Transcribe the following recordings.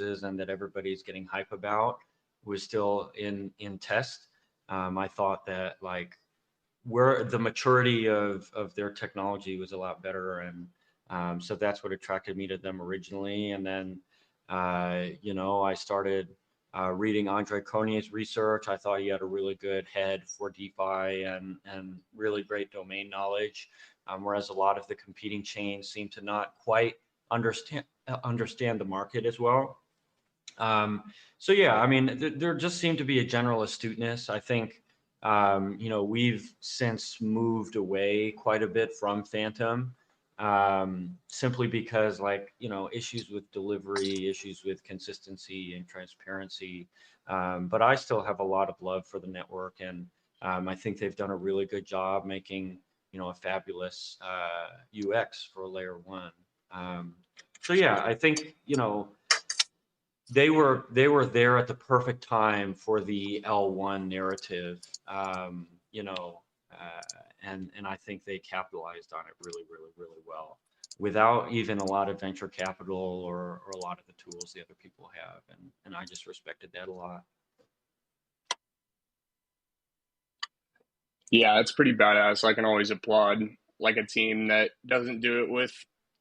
and that everybody's getting hype about was still in test. I thought that like where the maturity of their technology was a lot better, and so that's what attracted me to them originally. And then I started reading Andre Conier's research. I thought he had a really good head for DeFi and really great domain knowledge, whereas a lot of the competing chains seem to not quite understand the market as well. So yeah, I mean, there just seemed to be a general astuteness. I think, we've since moved away quite a bit from Phantom, simply because like, issues with delivery, issues with consistency and transparency. But I still have a lot of love for the network, and I think they've done a really good job making, a fabulous UX for layer one. So yeah, I think, they were there at the perfect time for the L1 narrative, and I think they capitalized on it really, really, really well, without even a lot of venture capital or a lot of the tools the other people have, and I just respected that a lot. Yeah, it's pretty badass. I can always applaud like a team that doesn't do it with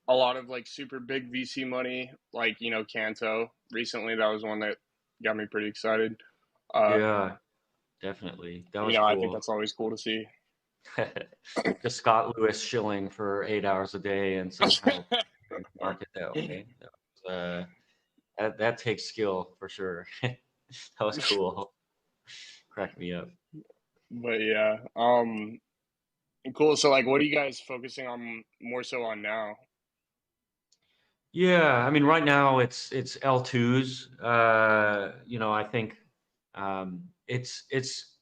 a lot of like super big VC money, like Kanto. Recently, that was one that got me pretty excited. Uh, Yeah, definitely. That was I think cool. that's always cool to see. Just Scott Lewis shilling for 8 hours a day and somehow market that way. That takes skill for sure. That was cool. Cracked me up. But yeah, cool. So like, what are you guys focusing on more so on now? Yeah, I mean, right now it's L2s. I think it's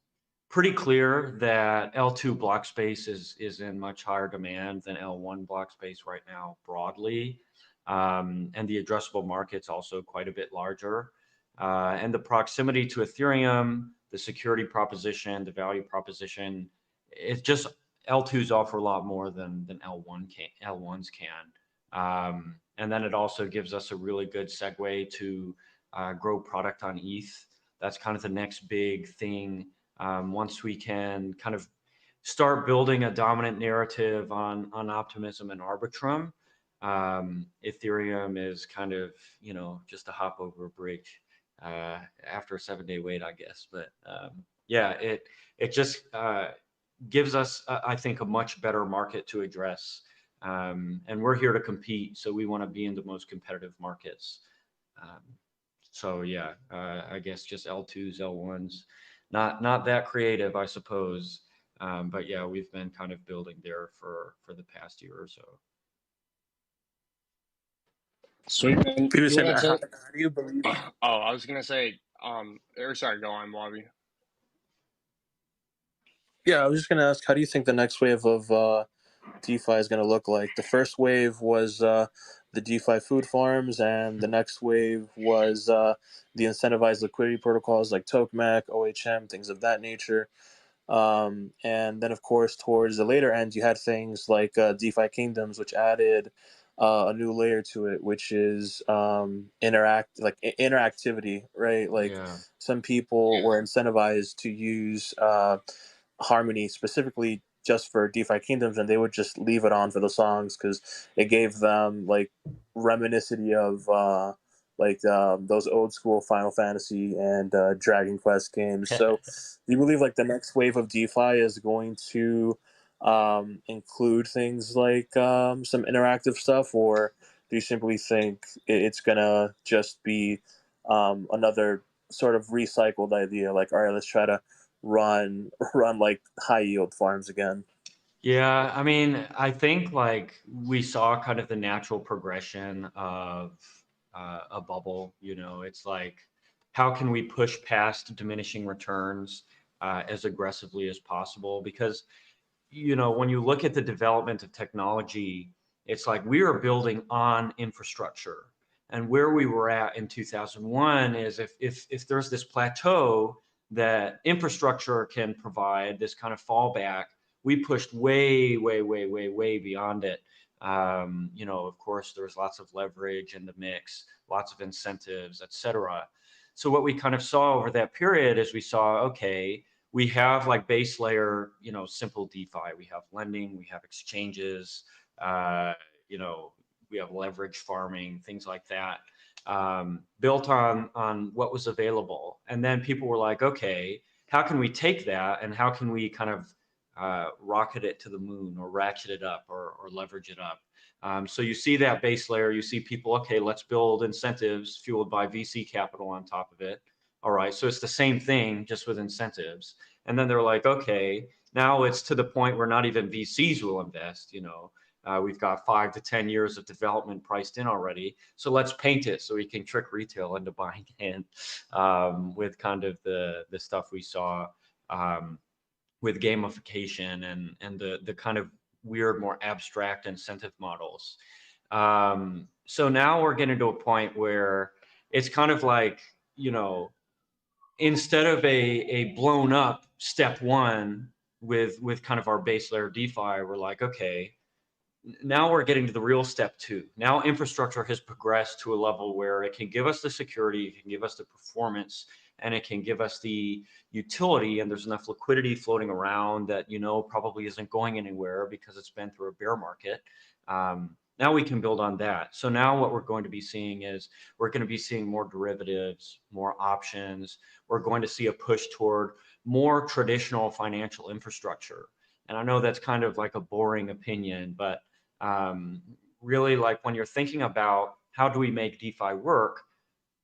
pretty clear that L2 block space is in much higher demand than L1 block space right now broadly, and the addressable market's also quite a bit larger. And the proximity to Ethereum, the security proposition, the value proposition, it's just L2s offer a lot more than L1s can. And then it also gives us a really good segue to grow product on ETH. That's kind of the next big thing. Once we can kind of start building a dominant narrative on Optimism and Arbitrum, Ethereum is kind of, just a hop over a bridge after a 7-day wait, I guess. But yeah, it just gives us, I think, a much better market to address. And we're here to compete, so we want to be in the most competitive markets. Um, so yeah, I guess just L2s, L1s, not that creative, I suppose. But yeah, we've been kind of building there for the past year or so. Sweet man. Peterson, Yeah. So, how do you believe? I was gonna say, or sorry, go on, Bobby. Yeah, I was just going to ask, how do you think the next wave of DeFi is going to look like? The first wave was the DeFi food farms, and the next wave was the incentivized liquidity protocols like Tokamak, OHM, things of that nature. And then, of course, towards the later end, you had things like DeFi Kingdoms, which added a new layer to it, which is interactivity, right? Like Yeah. some people were incentivized to use Harmony specifically just for DeFi Kingdoms, and they would just leave it on for the songs because it gave them like reminiscent of those old school Final Fantasy and Dragon Quest games. So, do you believe like the next wave of DeFi is going to include things like some interactive stuff, or do you simply think it's gonna just be another sort of recycled idea? Like, all right, let's try to run like high yield farms again. Yeah, I mean, I think like we saw kind of the natural progression of a bubble. It's like, how can we push past diminishing returns as aggressively as possible? Because, when you look at the development of technology, it's like we are building on infrastructure. And where we were at in 2001 is if there's this plateau that infrastructure can provide, this kind of fallback, we pushed way, way, way, way, way beyond it. You know, of course, there's lots of leverage in the mix, lots of incentives, et cetera. So what we kind of saw over that period is we saw, okay, we have like base layer, you know, simple DeFi. We have lending, we have exchanges, you know, we have leverage farming, things like that, built on what was available. And then people were like, okay, how can we take that and how can we kind of rocket it to the moon or ratchet it up or leverage it up? So you see that base layer, you see people, okay, let's build incentives fueled by VC capital on top of it. All right, so it's the same thing, just with incentives. And then they're like, okay, now it's to the point where not even VCs will invest, you know. We've got 5 to 10 years of development priced in already. So let's paint it so we can trick retail into buying in, with kind of the stuff we saw, with gamification and the kind of weird, more abstract incentive models. So now we're getting to a point where it's kind of like, you know, instead of a blown up step one with kind of our base layer DeFi, we're like, okay, now we're getting to the real step two. Now infrastructure has progressed to a level where it can give us the security, it can give us the performance, and it can give us the utility, and there's enough liquidity floating around that, you know, probably isn't going anywhere because it's been through a bear market. Now we can build on that. So now what we're going to be seeing is we're going to be seeing more derivatives, more options. We're going to see a push toward more traditional financial infrastructure. And I know that's kind of like a boring opinion, but really, like when you're thinking about how do we make DeFi work,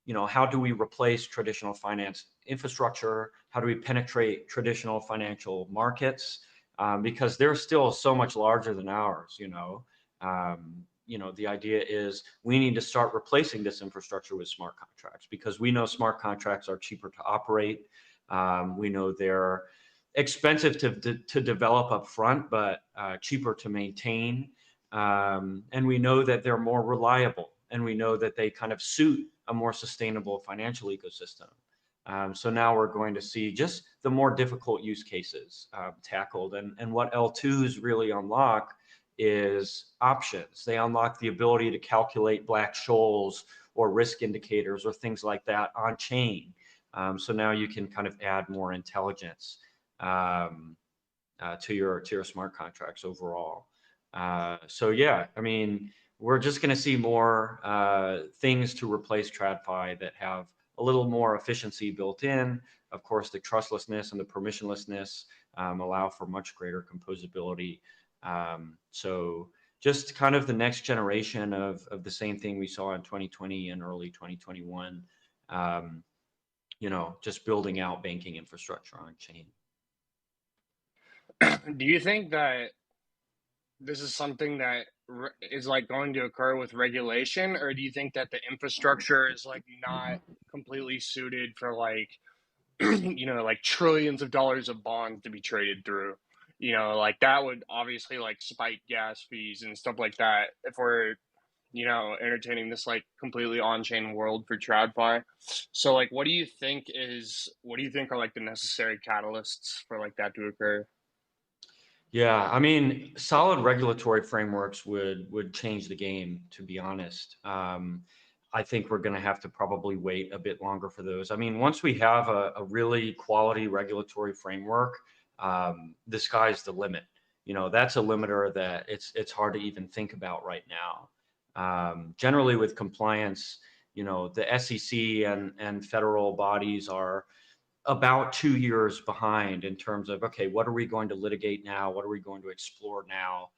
you know, how do we replace traditional finance infrastructure? How do we penetrate traditional financial markets? Because they're still so much larger than ours, you know. You know, the idea is we need to start replacing this infrastructure with smart contracts because we know smart contracts are cheaper to operate. We know they're expensive to develop up front, but cheaper to maintain. And we know that they're more reliable, and we know that they kind of suit a more sustainable financial ecosystem. So now we're going to see just the more difficult use cases tackled. And what L2s really unlock is options. They unlock the ability to calculate black shoals or risk indicators or things like that on chain. So now you can kind of add more intelligence to your smart contracts overall. So yeah, I mean, we're just going to see more things to replace TradFi that have a little more efficiency built in. Of course, the trustlessness and the permissionlessness allow for much greater composability. So just kind of the next generation of the same thing we saw in 2020 and early 2021, you know, just building out banking infrastructure on chain. Do you think that this is something that is like going to occur with regulation, or do you think that the infrastructure is like not completely suited for like you know, like trillions of dollars of bonds to be traded through? You know, like that would obviously like spike gas fees and stuff like that if we're, you know, entertaining this like completely on-chain world for TradFi. So like what do you think are like the necessary catalysts for like that to occur? Yeah, I mean, solid regulatory frameworks would change the game, to be honest. I think we're going to have to probably wait a bit longer for those. I mean, once we have a really quality regulatory framework, the sky's the limit. You know, that's a limiter that it's hard to even think about right now. Generally, with compliance, you know, the SEC and federal bodies are about 2 years behind in terms of, okay, what are we going to litigate now? What are we going to explore now?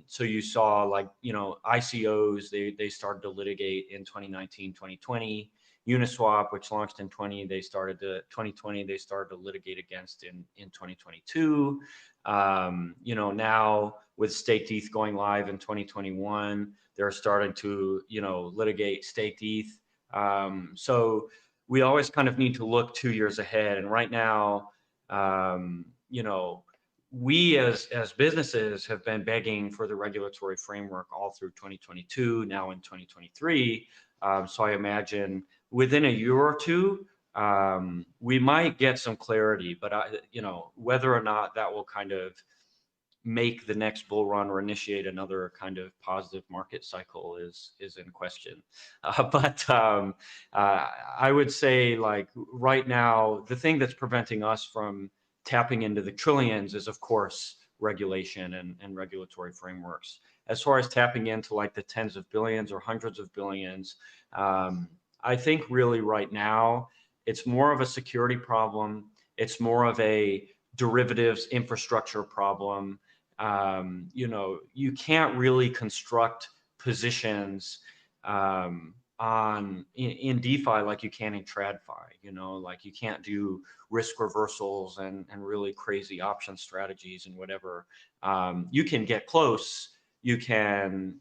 So you saw like, you know, ICOs, they started to litigate in 2019, 2020. Uniswap, which launched in 2020, they started to litigate against in 2022. You know, now with staked ETH going live in 2021, they're starting to, you know, litigate staked ETH. So we always kind of need to look 2 years ahead. And right now, you know, we as businesses have been begging for the regulatory framework all through 2022, now in 2023. So I imagine within a year or two, we might get some clarity, but you know, whether or not that will kind of make the next bull run or initiate another kind of positive market cycle is in question. I would say, like, right now, the thing that's preventing us from tapping into the trillions is, of course, regulation and regulatory frameworks. As far as tapping into like the tens of billions or hundreds of billions, I think really right now it's more of a security problem. It's more of a derivatives infrastructure problem. You can't really construct positions in DeFi like you can in TradFi. Like you can't do risk reversals and really crazy option strategies and whatever. You can get close. You can,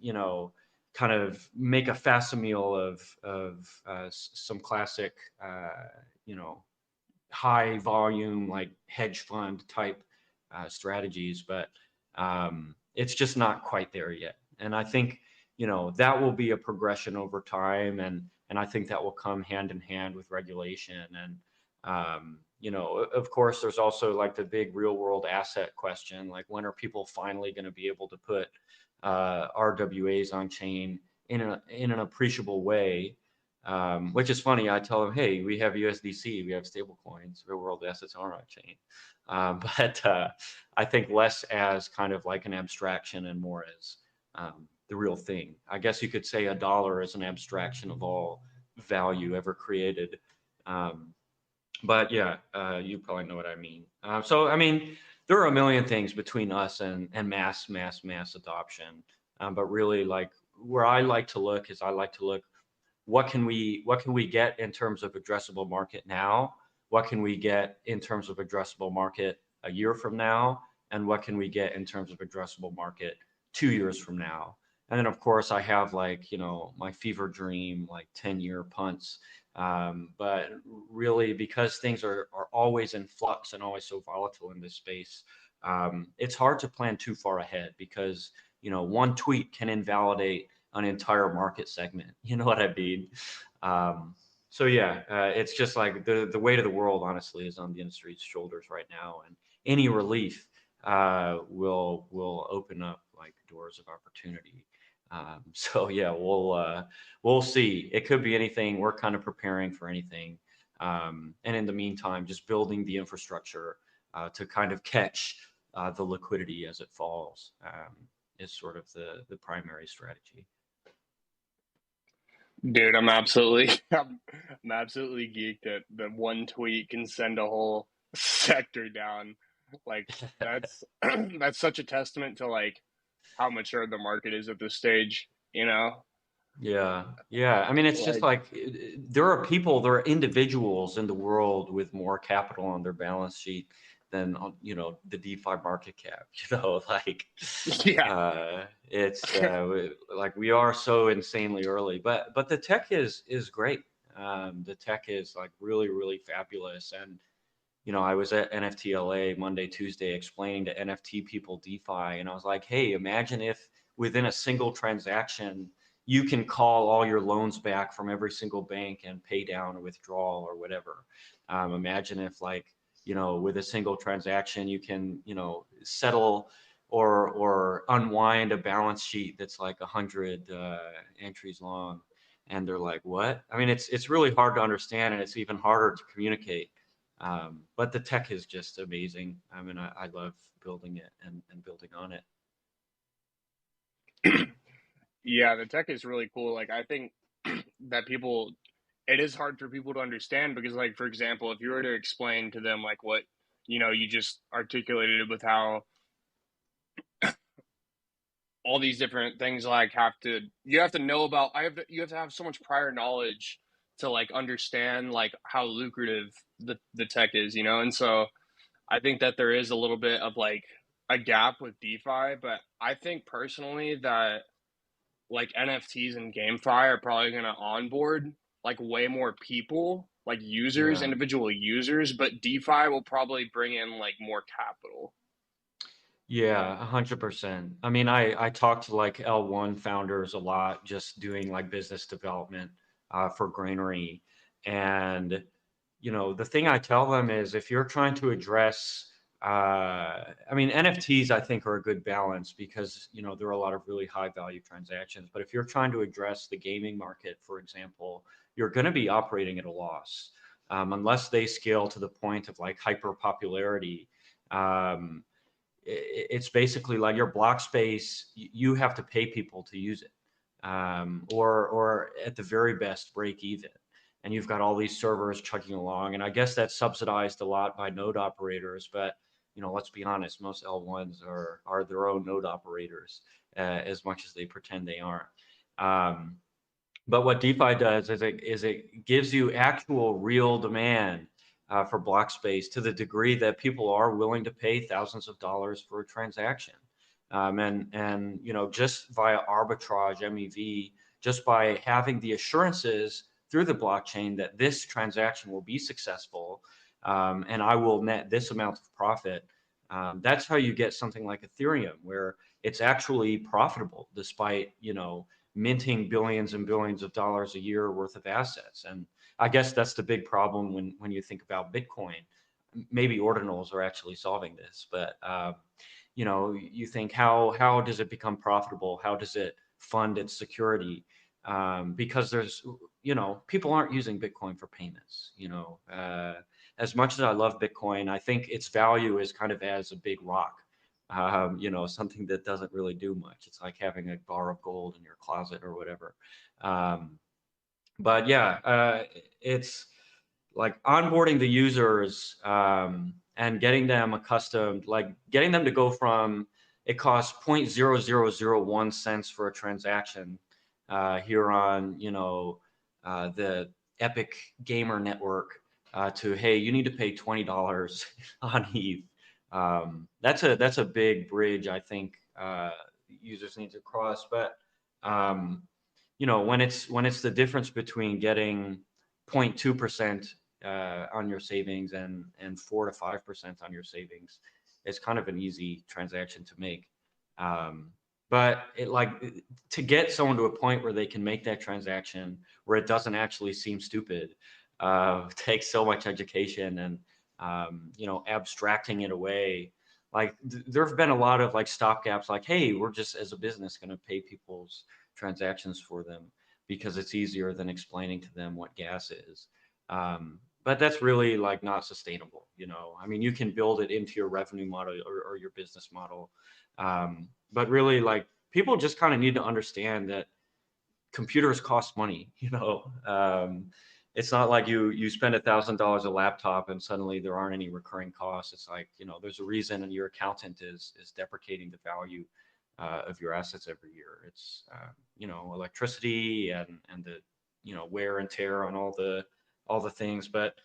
kind of make a facsimile of some classic, high volume, like hedge fund type strategies, but it's just not quite there yet. And I think, that will be a progression over time. And I think that will come hand in hand with regulation. And, of course, there's also like the big real world asset question, like when are people finally going to be able to put RWAs on chain in an appreciable way, which is funny. I tell them, hey, we have USDC, we have stable coins, real world assets are on chain. But I think less as kind of like an abstraction and more as the real thing. I guess you could say a dollar is an abstraction of all value ever created. But yeah, you probably know what I mean. So, I mean, there are a million things between us and mass adoption. But really, like, where I like to look is what can we get in terms of addressable market now? What can we get in terms of addressable market a year from now? And what can we get in terms of addressable market 2 years from now? And then, of course, I have like, my fever dream, like 10-year punts. But really, because things are always in flux and always so volatile in this space, it's hard to plan too far ahead because, one tweet can invalidate an entire market segment. You know what I mean? So yeah, it's just like the weight of the world, honestly, is on the industry's shoulders right now, and any relief will open up like doors of opportunity. So yeah, we'll see. It could be anything. We're kind of preparing for anything, and in the meantime, just building the infrastructure to kind of catch the liquidity as it falls is sort of the primary strategy. Dude, I'm absolutely geeked that one tweet can send a whole sector down. Like that's that's such a testament to like how mature the market is at this stage, Yeah. I mean, it's just like there are individuals in the world with more capital on their balance sheet than on, the DeFi market cap. Like yeah. it's like we are so insanely early, but the tech is great. The tech is like really, really fabulous. And I was at NFT LA Monday, Tuesday, explaining to NFT people DeFi, and I was like, hey, imagine if within a single transaction you can call all your loans back from every single bank and pay down or withdrawal or whatever. Imagine if, like, with a single transaction you can, settle or unwind a balance sheet that's like 100 entries long. And they're like, what? I mean, it's really hard to understand, and it's even harder to communicate. But the tech is just amazing. I mean, I love building it and building on it. Yeah, the tech is really cool. Like, I think that it is hard for people to understand because, like, for example, if you were to explain to them, like, what, you just articulated with how all these different things, like, you have to know about, you have to have so much prior knowledge to, like, understand, like, how lucrative the tech is, and so I think that there is a little bit of, like, a gap with DeFi, but I think personally that, like, NFTs and GameFi are probably going to onboard like way more people, like users, Yeah. individual users, but DeFi will probably bring in like more capital. Yeah, 100%. I mean, I talk to like L1 founders a lot, just doing like business development for Granary. And, the thing I tell them is if you're trying to address I mean, NFTs I think are a good balance because there are a lot of really high value transactions. But if you're trying to address the gaming market, for example, you're going to be operating at a loss unless they scale to the point of like hyper popularity. Um, it's basically like your block space. You have to pay people to use it, or at the very best break even. And you've got all these servers chugging along, and I guess that's subsidized a lot by node operators. But let's be honest, most L1s are their own node operators as much as they pretend they aren't. But what DeFi does is it gives you actual real demand for block space to the degree that people are willing to pay thousands of dollars for a transaction. And just via arbitrage MEV, just by having the assurances through the blockchain that this transaction will be successful, and I will net this amount of profit. That's how you get something like Ethereum, where it's actually profitable despite minting billions and billions of dollars a year worth of assets. And I guess that's the big problem when you think about Bitcoin. Maybe ordinals are actually solving this, but you think how does it become profitable? How does it fund its security? Because there's people aren't using Bitcoin for payments. As much as I love Bitcoin, I think its value is kind of as a big rock. Something that doesn't really do much. It's like having a bar of gold in your closet or whatever. But yeah, it's like onboarding the users and getting them accustomed, like getting them to go from it costs 0.0001 cents for a transaction here on the Epic Gamer Network to, hey, you need to pay $20 on ETH. That's a big bridge I think users need to cross. But when it's the difference between getting 0.2% on your savings and 4 to 5% on your savings, it's kind of an easy transaction to make. But to get someone to a point where they can make that transaction where it doesn't actually seem stupid takes so much education and abstracting it away. Like there have been a lot of like stopgaps, like, hey, we're just as a business going to pay people's transactions for them because it's easier than explaining to them what gas is. But that's really like not sustainable. I mean, you can build it into your revenue model or your business model. But really, like, people just kind of need to understand that computers cost money. It's not like you spend $1,000 a laptop and suddenly there aren't any recurring costs. It's like, there's a reason, and your accountant is deprecating the value of your assets every year. It's electricity and the wear and tear on all the things. But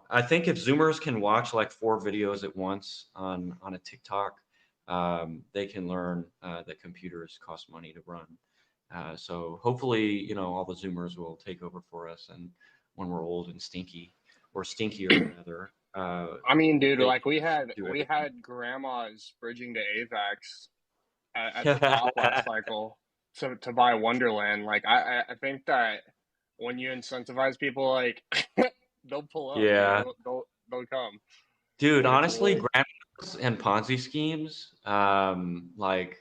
I think if Zoomers can watch like 4 videos at once on a TikTok, they can learn that computers cost money to run. So hopefully, all the Zoomers will take over for us, and when we're old and stinky, or stinkier rather. I mean, dude, like we had grandmas bridging to AVAX at the top last cycle to buy Wonderland. Like I think that when you incentivize people, like they'll pull up. Yeah. They'll come. Dude, honestly, grandmas and Ponzi schemes, like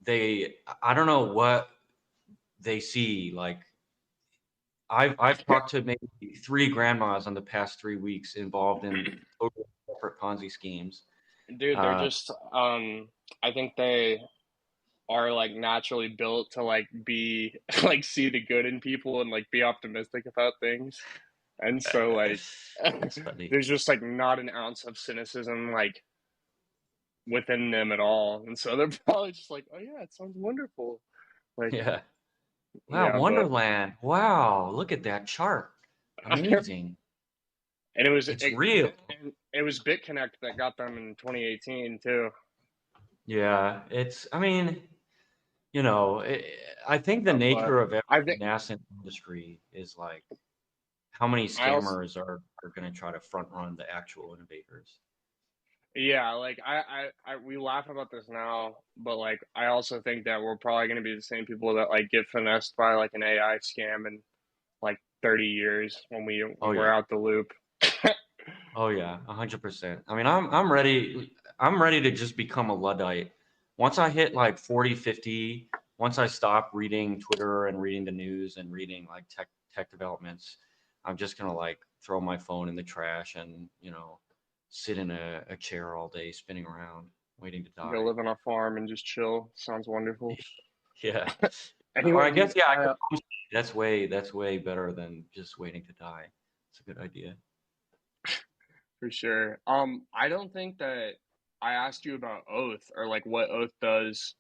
I don't know what they see. Like I've talked to maybe 3 grandmas in the past 3 weeks involved in totally separate Ponzi schemes. Dude, they're just I think they are like naturally built to like be like see the good in people and like be optimistic about things. And so like there's just like not an ounce of cynicism like within them at all. And so they're probably just like, oh yeah, it sounds wonderful. Like yeah. Wow, yeah, Wonderland. Wow, look at that chart. Amazing. And it's real. It was BitConnect that got them in 2018 too. Yeah, I mean, I think the nature of every nascent industry is like how many scammers are going to try to front run the actual innovators. Yeah, like we laugh about this now, but like I also think that we're probably going to be the same people that like get finessed by like an AI scam in like 30 years when we're out the loop. Oh yeah, 100%. I mean, I'm ready. I'm ready to just become a Luddite. Once I hit like 40, 50, once I stop reading Twitter and reading the news and reading like tech developments, I'm just gonna like throw my phone in the trash and, sit in a chair all day spinning around waiting to Go die. live on a farm and just chill. Sounds wonderful. Yeah. Or Anyway, I guess dude, yeah, I could that's way better than just waiting to die. It's a good idea. for sure. I don't think that I asked you about Oath or like what Oath does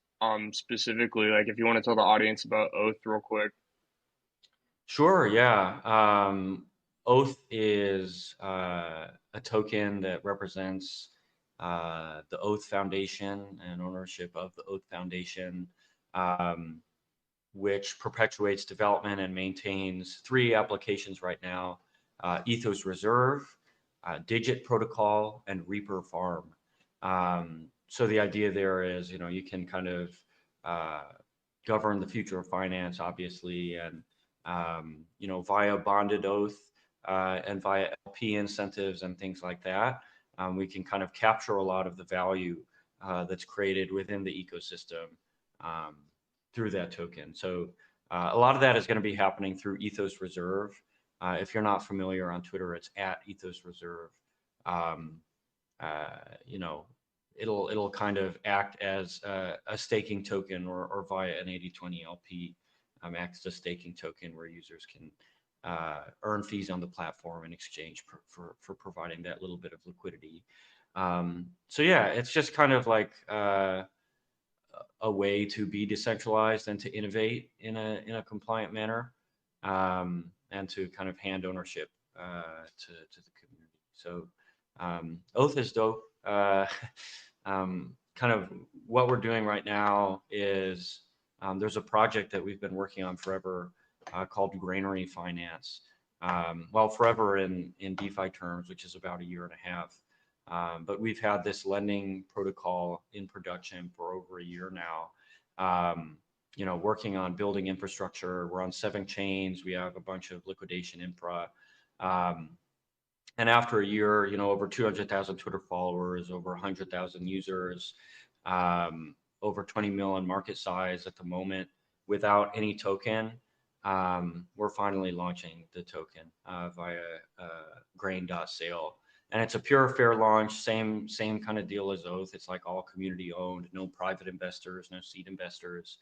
specifically. Like if you want to tell the audience about Oath real quick. Sure, yeah. Oath is a token that represents the Oath Foundation and ownership of the Oath Foundation, um, which perpetuates development and maintains three applications right now: Ethos Reserve, Digit Protocol, and Reaper Farm. So the idea there is, you can kind of uh, govern the future of finance, obviously, and via bonded oath and via LP incentives and things like that, we can kind of capture a lot of the value that's created within the ecosystem um, through that token. So a lot of that is going to be happening through Ethos Reserve. If you're not familiar on Twitter, it's at Ethos Reserve. Um, uh, you know, it'll kind of act as a staking token or via an 80/20 LP, acts as a staking token where users can earn fees on the platform in exchange for providing that little bit of liquidity. So yeah, it's just kind of like a way to be decentralized and to innovate in a compliant manner, and to kind of hand ownership to the community. So Oath is dope. Kind of what we're doing right now is there's a project that we've been working on forever called Granary Finance. Well, forever in DeFi terms, which is about a year and a half. But we've had this lending protocol in production for over a year now. Working on building infrastructure. We're on 7 chains. We have a bunch of liquidation infra. Um, and after a year, over 200,000 Twitter followers, over 100,000 users, over 20 million market size at the moment, without any token, we're finally launching the token via grain.sale. And it's a pure fair launch, same kind of deal as Oath. It's like all community owned, no private investors, no seed investors.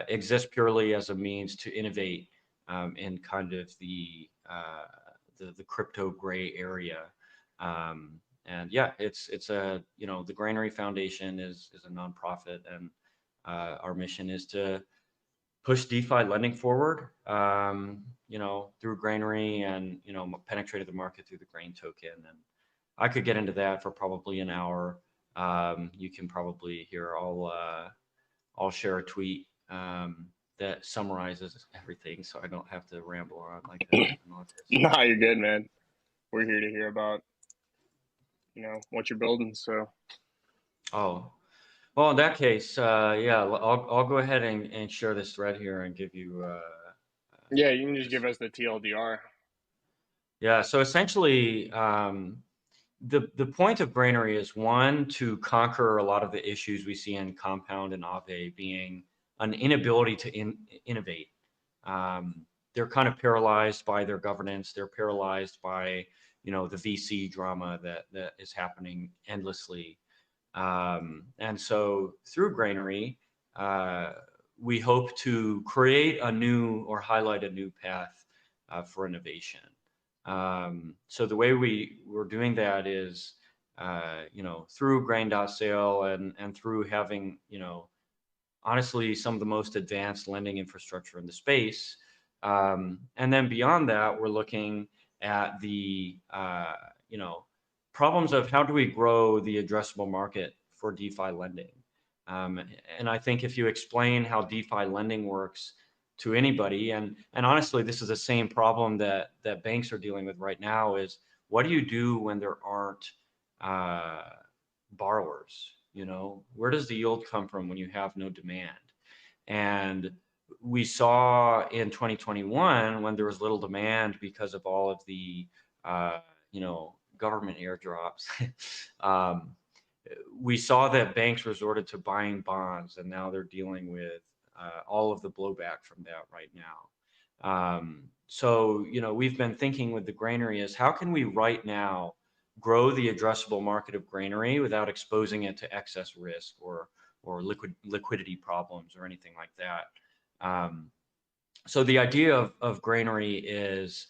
Exists purely as a means to innovate in kind of the crypto gray area. And yeah, it's the Granary Foundation is a nonprofit, and our mission is to push DeFi lending forward, through Granary and, penetrated the market through the Grain token. And I could get into that for probably an hour. You can probably hear I'll share a tweet that summarizes everything, so I don't have to ramble on like an autist. Nah, you're good, man. We're here to hear about, what you're building. So Oh, well, in that case, yeah, I'll go ahead and share this thread here and give you. yeah, you can just give us the TLDR. Yeah, so essentially, the point of Granary is, one, to conquer a lot of the issues we see in Compound and Aave, being an inability to innovate. They're kind of paralyzed by their governance. They're paralyzed by the VC drama that is happening endlessly. And so through Granary, we hope to create a new or highlight a new path for innovation. So the way we're doing that is, through grain.sale and through having, honestly, some of the most advanced lending infrastructure in the space. And then beyond that, we're looking at the, problems of how do we grow the addressable market for DeFi lending. And I think if you explain how DeFi lending works to anybody, and honestly, this is the same problem that banks are dealing with right now, is what do you do when there aren't borrowers? Where does the yield come from when you have no demand? And we saw in 2021, when there was little demand because of all of the you know, government airdrops, um, we saw that banks resorted to buying bonds, and now they're dealing with all of the blowback from that right now. So, you know, we've been thinking with the granary is how can we right now grow the addressable market of granary without exposing it to excess risk or liquidity problems or anything like that. So the idea of granary is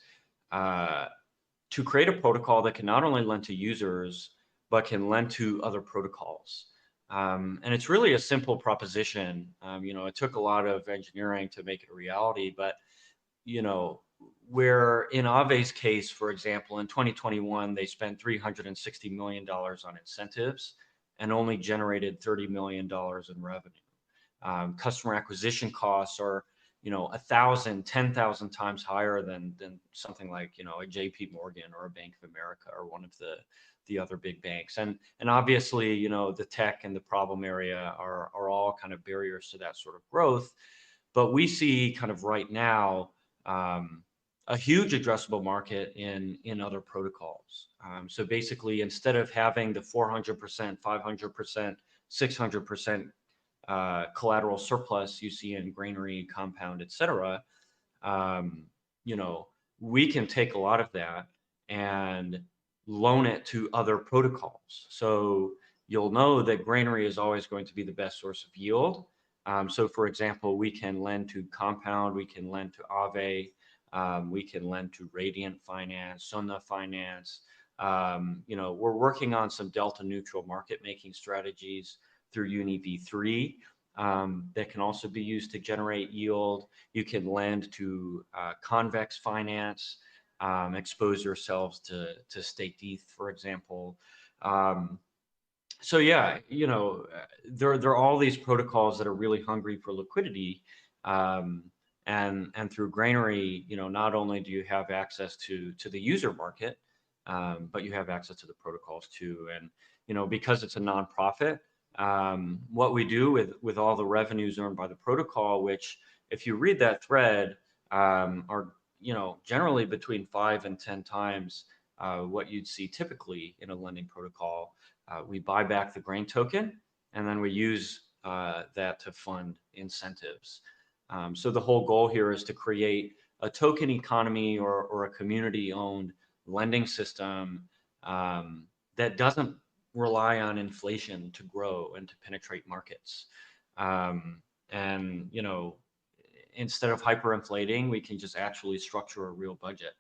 to create a protocol that can not only lend to users, but can lend to other protocols. And it's really a simple proposition. You know, it took a lot of engineering to make it a reality, but, you know, where in Aave's case, for example, in 2021, they spent $360 million on incentives and only generated $30 million in revenue. Customer acquisition costs are, you know, 1,000, 10,000 times higher than something like, you know, a JP Morgan or a Bank of America or one of the other big banks. And obviously, you know, the tech and the problem area are all kind of barriers to that sort of growth. But we see kind of right now a huge addressable market in other protocols. So basically, instead of having the 400%, 500%, 600% collateral surplus you see in granary, compound, et cetera, you know, we can take a lot of that and loan it to other protocols. So you'll know that granary is always going to be the best source of yield. So for example, we can lend to Compound, we can lend to Aave, we can lend to Radiant Finance, Sona Finance. You know, we're working on some delta neutral market making strategies through UniV3 that can also be used to generate yield. You can lend to convex finance, expose yourselves to staked ETH, for example. So yeah, you know, there are all these protocols that are really hungry for liquidity, and through granary, you know, not only do you have access to the user market, but you have access to the protocols too. And you know, because it's a nonprofit, what we do with all the revenues earned by the protocol, which if you read that thread, are, you know, generally between 5 and 10 times what you'd see typically in a lending protocol. We buy back the grain token, and then we use that to fund incentives. So the whole goal here is to create a token economy or a community-owned lending system that doesn't rely on inflation to grow and to penetrate markets. And you know, instead of hyperinflating, we can just actually structure a real budget.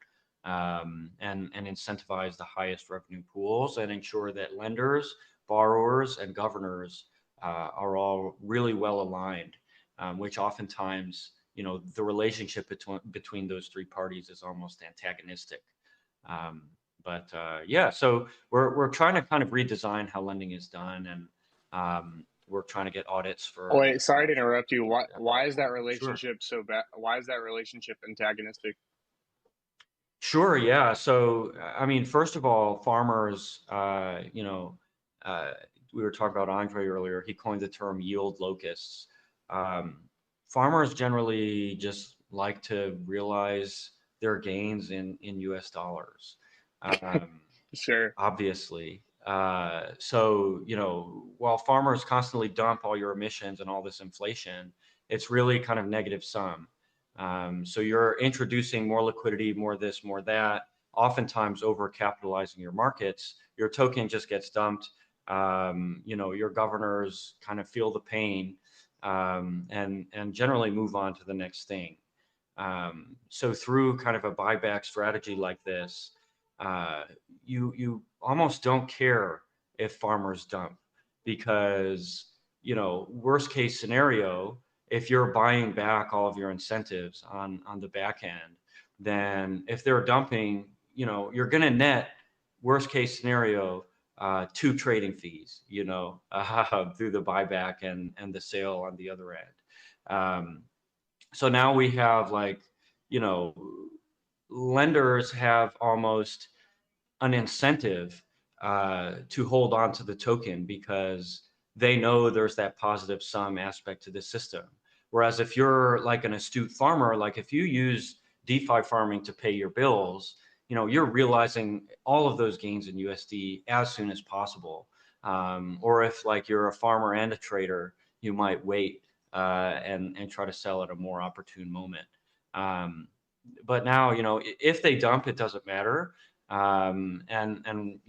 And incentivize the highest revenue pools and ensure that lenders, borrowers, and governors are all really well aligned, which oftentimes, you know, the relationship between those three parties is almost antagonistic. But yeah, so we're trying to kind of redesign how lending is done, and we're trying to get audits for. Oh, wait, sorry to interrupt you. Why is that Sure. relationship so bad? Why is that relationship antagonistic? Sure, yeah. So, I mean, first of all, farmers, you know, we were talking about Andre earlier. He coined the term yield locusts. Farmers generally just like to realize their gains in US dollars, Sure. obviously. So, you know, while farmers constantly dump all your emissions and all this inflation, it's really kind of negative sum. So you're introducing more liquidity, more this, more that, oftentimes over capitalizing your markets. Your token just gets dumped. You know, your governors kind of feel the pain, and generally move on to the next thing. So through kind of a buyback strategy like this, you almost don't care if farmers dump, because, you know, worst case scenario, if you're buying back all of your incentives on the back end, then if they're dumping, you know, you're going to net, worst case scenario, 2 trading fees, you know, through the buyback and the sale on the other end. So now we have, like, you know, lenders have almost an incentive to hold on to the token because they know there's that positive sum aspect to the system. Whereas if you're like an astute farmer, like if you use DeFi farming to pay your bills, you're realizing all of those gains in USD as soon as possible. Or if like you're a farmer and a trader, you might wait and try to sell at a more opportune moment. But now, if they dump, it doesn't matter. And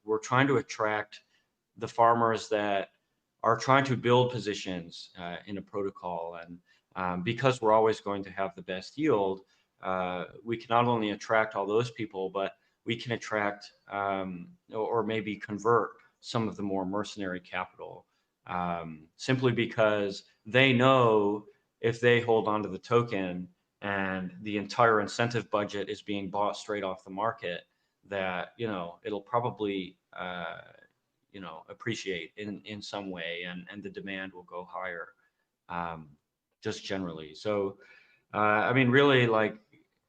we're trying to attract the farmers that are trying to build positions in a protocol. And because we're always going to have the best yield, we can not only attract all those people, but we can attract or maybe convert some of the more mercenary capital, simply because they know if they hold onto the token and the entire incentive budget is being bought straight off the market, that it'll probably appreciate in some way, and the demand will go higher, just generally. So I mean, really, like,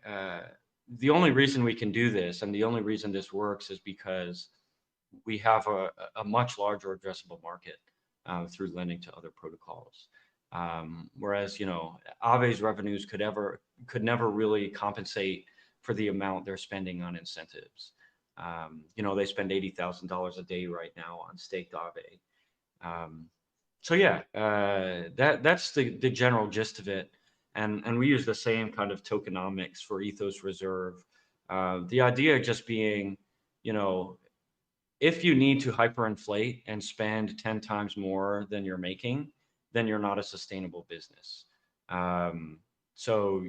the only reason we can do this and the only reason this works is because we have a much larger addressable market through lending to other protocols. Whereas, Aave's revenues could never really compensate for the amount they're spending on incentives. They spend $80,000 a day right now on staked Aave. So yeah, that's the general gist of it. And we use the same kind of tokenomics for Ethos Reserve. The idea just being, if you need to hyperinflate and spend 10 times more than you're making, then you're not a sustainable business. So,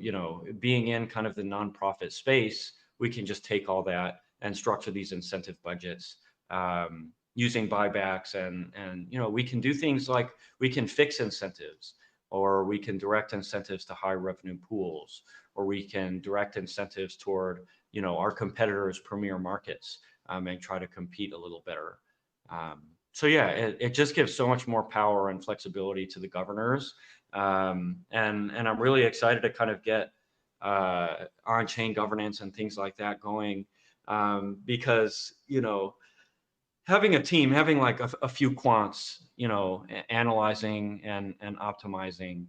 being in kind of the nonprofit space, we can just take all that and structure these incentive budgets using buybacks, and we can do things like we can fix incentives, or we can direct incentives to high revenue pools, or we can direct incentives toward our competitors' premier markets, and try to compete a little better. So yeah, it just gives so much more power and flexibility to the governors, and I'm really excited to kind of get on-chain governance and things like that going, because having a team, having like a few quants, analyzing and optimizing,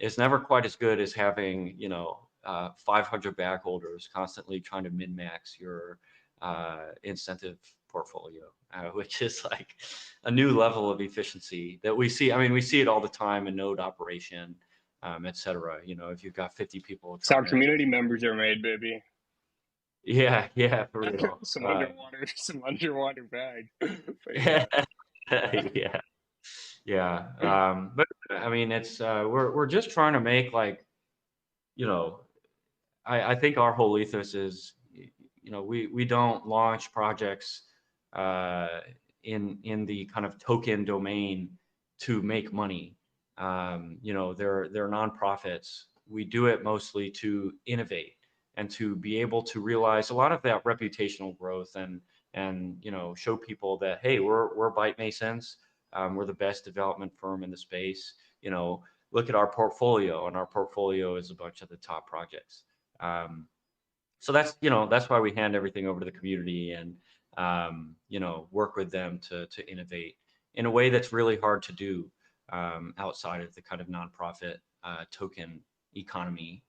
is never quite as good as having 500 backholders constantly trying to min-max your incentive portfolio, which is like a new level of efficiency that we see. I mean, we see it all the time in node operation, et cetera. If you've got 50 people. It's how community members are made, baby. Yeah, for real. some underwater bag. Yeah. But I mean, it's we're just trying to make, like, I think our whole ethos is, we don't launch projects in the kind of token domain to make money. They're nonprofits. We do it mostly to innovate and to be able to realize a lot of that reputational growth, and show people that, hey, we're Byte Masons. We're the best development firm in the space. Look at our portfolio, and our portfolio is a bunch of the top projects. So that's why we hand everything over to the community and work with them to innovate in a way that's really hard to do outside of the kind of nonprofit token economy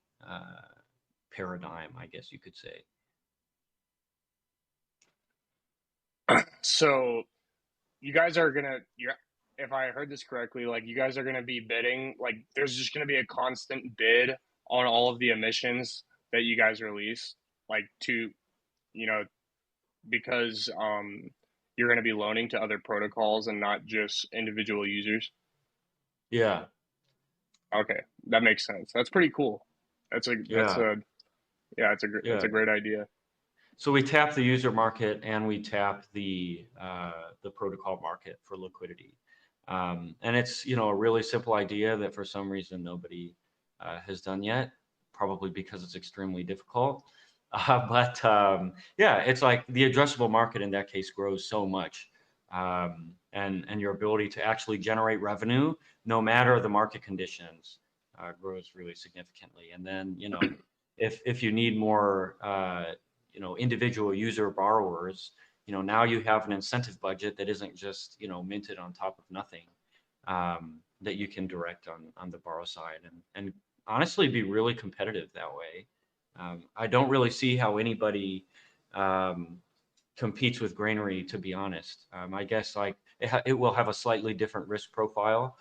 paradigm, I guess you could say. So you guys are if I heard this correctly, like, you guys are gonna be bidding, like, there's just gonna be a constant bid on all of the emissions that you guys release, like, to, because you're gonna be loaning to other protocols and not just individual users. Yeah. Okay, that makes sense. That's pretty cool. It's a great idea. So we tap the user market and we tap the protocol market for liquidity, and it's a really simple idea that for some reason nobody has done yet, probably because it's extremely difficult. But it's like the addressable market in that case grows so much, and your ability to actually generate revenue, no matter the market conditions, grows really significantly. And then if you need more individual user borrowers, now you have an incentive budget that isn't just minted on top of nothing, that you can direct on the borrow side, and honestly be really competitive that way. I don't really see how anybody competes with Granary, to be honest. I guess like it will have a slightly different risk profile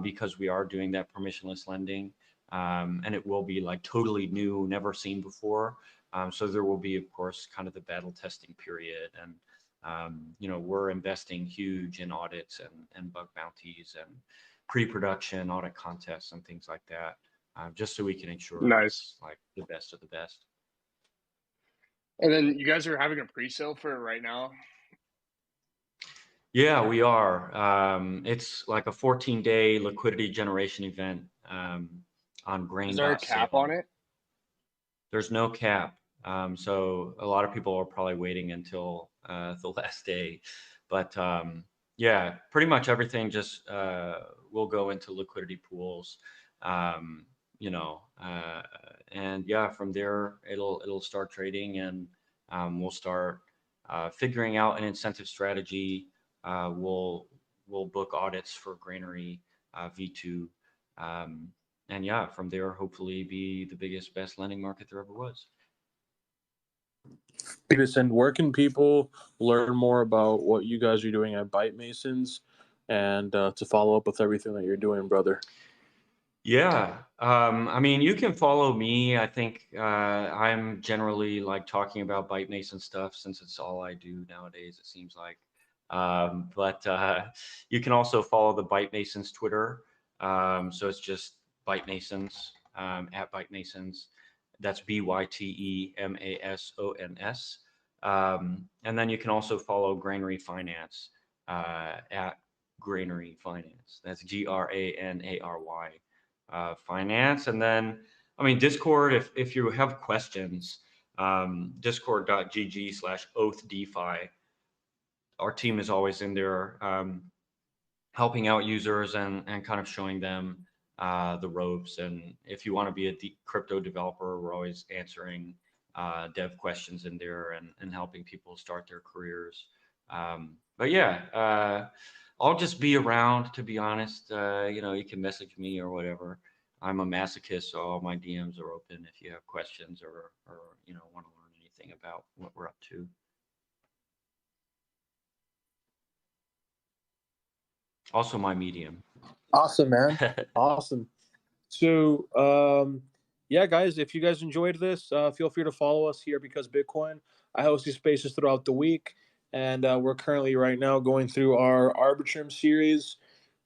because we are doing that permissionless lending, and it will be like totally new, never seen before. So there will be, of course, kind of the battle testing period, and we're investing huge in audits and bug bounties and pre-production audit contests and things like that, just so we can ensure Nice. it's like the best of the best. And then you guys are having a pre-sale for it right now? Yeah, we are. It's like a 14-day liquidity generation event on Is there a cap on it? There's no cap. So a lot of people are probably waiting until the last day. But yeah, pretty much everything just will go into liquidity pools. And yeah, from there it'll start trading, and we'll start figuring out an incentive strategy. We'll book audits for Granary V2, and yeah, from there hopefully be the biggest, best lending market there ever was. Peterson, where can people learn more about what you guys are doing at Byte Masons, and to follow up with everything that you're doing, brother? Yeah, I mean, you can follow me. I think I'm generally like talking about Byte Mason stuff since it's all I do nowadays, it seems like. But you can also follow the Byte Masons Twitter. So it's just Byte Masons at Byte Masons. That's BYTEMASONS. And then you can also follow Granary Finance at Granary Finance. That's GRANARY finance. And then, I mean, Discord, if you have questions, discord.gg/oathdefi. Our team is always in there helping out users and kind of showing them the ropes. And if you want to be a crypto developer, we're always answering dev questions in there and helping people start their careers. But yeah, I'll just be around, to be honest. You can message me or whatever. I'm a masochist, so all my DMs are open if you have questions or want to learn anything about what we're up to. Also my Medium. Awesome, man. Awesome. So, yeah, guys, if you guys enjoyed this, feel free to follow us here because Bitcoin. I host these spaces throughout the week, and we're currently right now going through our Arbitrum series.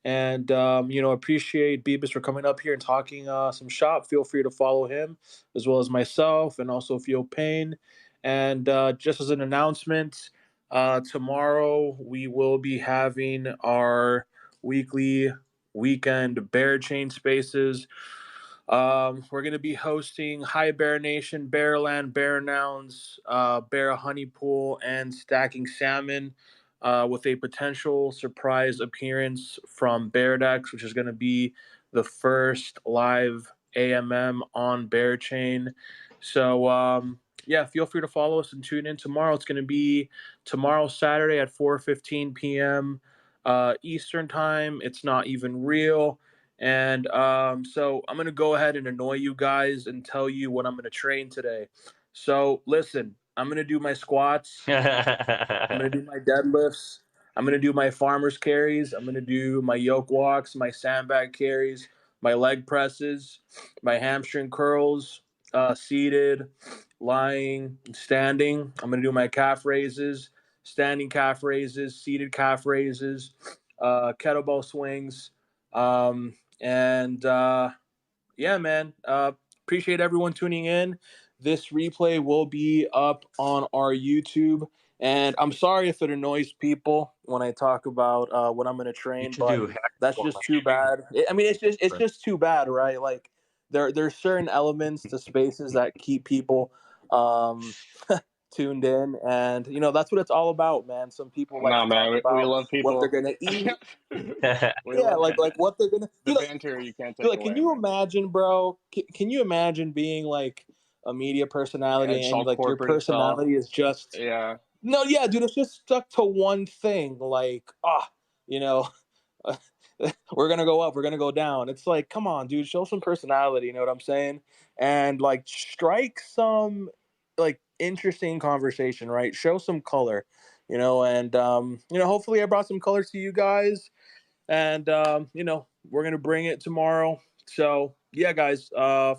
And appreciate Beebus for coming up here and talking some shop. Feel free to follow him as well as myself, and also Feel Pain. And just as an announcement, tomorrow we will be having our weekly weekend Bear Chain Spaces. We're going to be hosting High Bear Nation, Bearland, Bear Nouns, Bear Honey Pool, and Stacking Salmon, with a potential surprise appearance from Beardex, which is going to be the first live AMM on Bear Chain. So, yeah, feel free to follow us and tune in tomorrow. It's going to be tomorrow, Saturday at 4:15 p.m. Eastern Time. It's not even real. And so I'm going to go ahead and annoy you guys and tell you what I'm going to train today. So listen, I'm going to do my squats. I'm going to do my deadlifts. I'm going to do my farmer's carries. I'm going to do my yoke walks, my sandbag carries, my leg presses, my hamstring curls, seated, lying, standing. I'm going to do my calf raises, standing calf raises, seated calf raises, kettlebell swings. And yeah, man, appreciate everyone tuning in. This replay will be up on our YouTube. And I'm sorry if it annoys people when I talk about what I'm going to train, but that's just too bad. I mean, it's just too bad, right? Like there's certain elements to spaces that keep people tuned in, and that's what it's all about, man. Some people like to talk about we love people. what they're gonna eat. Yeah, like what they're gonna the banter you can't take like. away, Can you man. imagine, bro? Can you imagine being like a media personality and like your personality is just no, yeah, dude, it's just stuck to one thing. Like, you know, we're gonna go up, we're gonna go down. It's like, come on, dude, show some personality. You know what I'm saying? And like, strike some like interesting conversation, right? Show some color, you know. And hopefully, I brought some color to you guys. And we're gonna bring it tomorrow. So yeah, guys,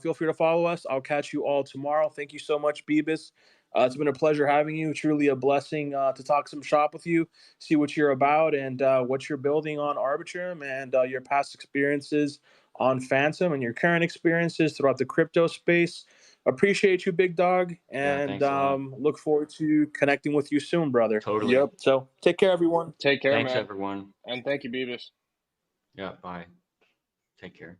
feel free to follow us. I'll catch you all tomorrow. Thank you so much, Beavis. It's been a pleasure having you. Truly a blessing to talk some shop with you, see what you're about, and what you're building on Arbitrum, and your past experiences on Phantom, and your current experiences throughout the crypto space. Appreciate you, big dog, and look forward to connecting with you soon, brother. Totally. Yep. So take care, everyone. Take care, Thanks, man. everyone. And thank you, Beavis. Yeah, bye. Take care.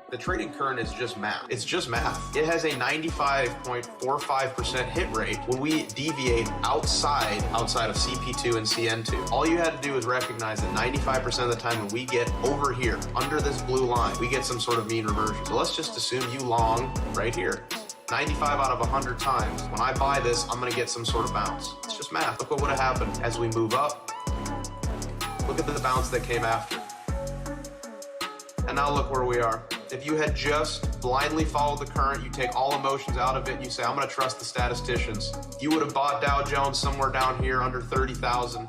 The trading current is just math. It's just math. It has a 95.45% hit rate when we deviate outside of CP2 and CN2. All you had to do is recognize that 95% of the time when we get over here, under this blue line, we get some sort of mean reversion. So let's just assume you long right here. 95 out of 100 times, when I buy this, I'm gonna get some sort of bounce. It's just math. Look what would have happened as we move up. Look at the bounce that came after. And now look where we are. If you had just blindly followed the current, you take all emotions out of it, and you say, I'm going to trust the statisticians. You would have bought Dow Jones somewhere down here under 30,000,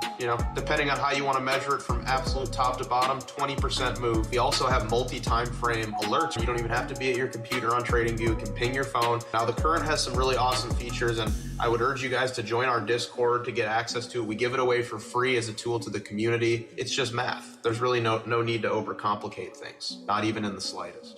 depending on how you want to measure it from absolute top to bottom, 20% move. We also have multi-time frame alerts. You don't even have to be at your computer on TradingView. You can ping your phone. Now, the current has some really awesome features, and I would urge you guys to join our Discord to get access to it. We give it away for free as a tool to the community. It's just math. There's really no need to overcomplicate things, not even in the slightest.